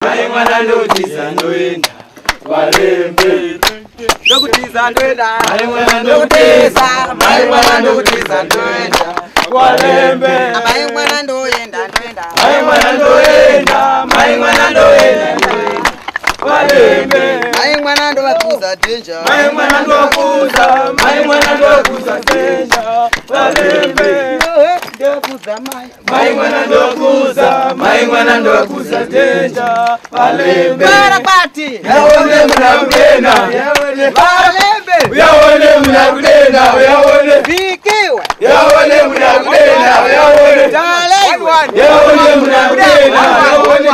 Maimwana ndokutiza ndoenda Walembe ndokutiza ndoenda Maimwana ndokutiza Maimwana ndokutiza ndoenda Walembe Maimwana ndoenda ndoenda Maimwana ndoenda Maimwana ndoenda Walembe Maimwana ndokuza danger Maimwana ndokuza Maimwana ndokuza danger Walembe Maimwana ndokuza Maimwana ndokuza danger Walembe Barabati Yawone mnakudena Walembe Yawone mnakudena Yawone Bikiwe Yawone mnakudena Yawone Dalewe Yawone mnakudena Yawone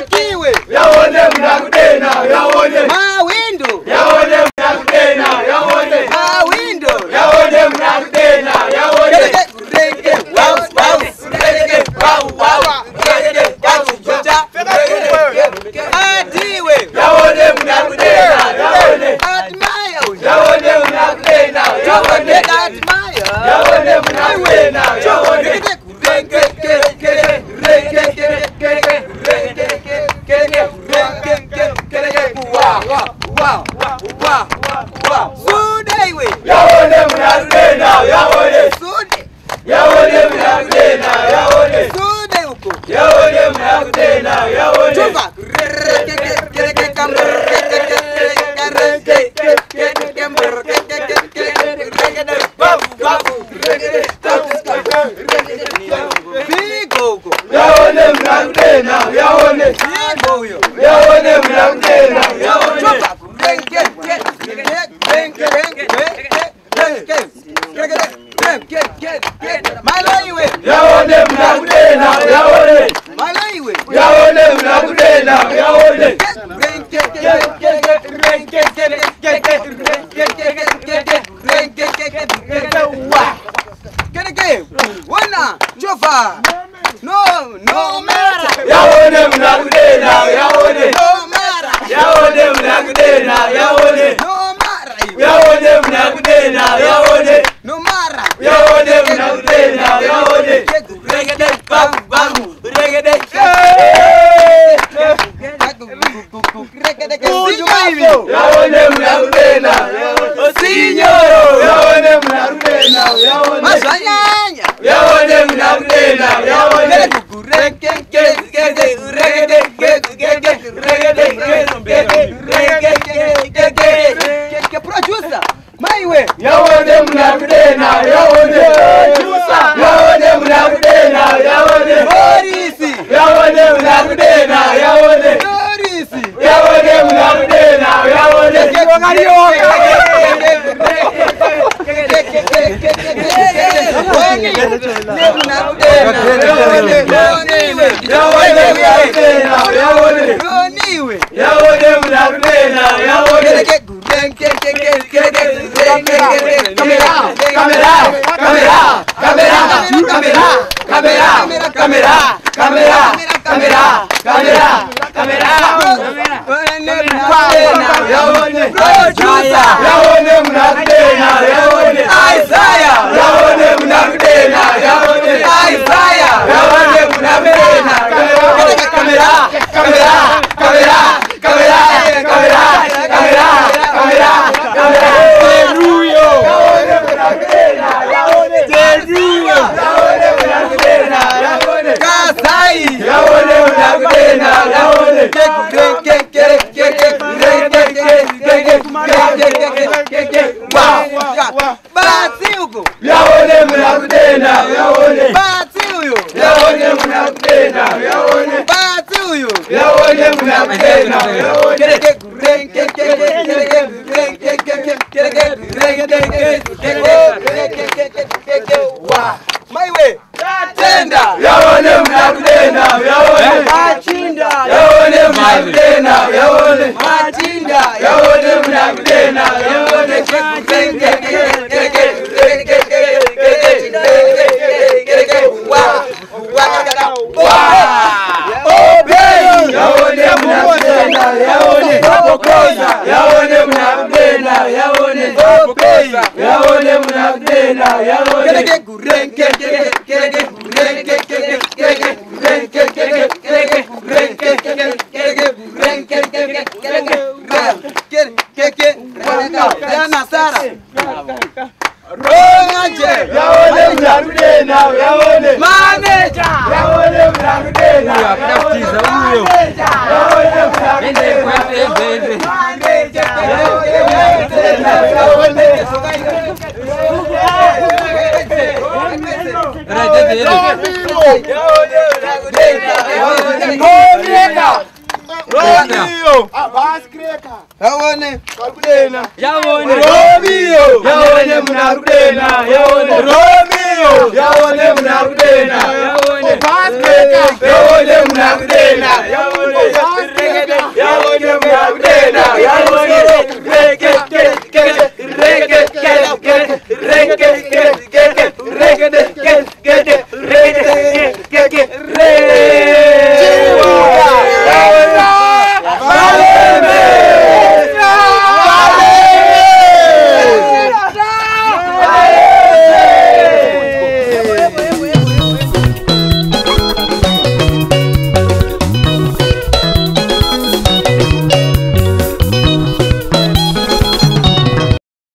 Bikiwe Yawone mnakudena Yawone Wow. huyu. yaone mnakutenda, yaone. Maiwe. Tenda. Yaone mnakutenda, yaone. Machinda. Yaone mnakutenda, yaone. Machinda. Yaone mnakutenda, yaone. Yaone mnakutenda, yaone. Yaone mnakutenda, yaone. Yaone mnakutenda, yaone. Yaone mnakutenda, yaone. Manager. Yaone mnakutenda, Akatiza huyo. yaone Yaone. Yaone mnakutenda, yaone.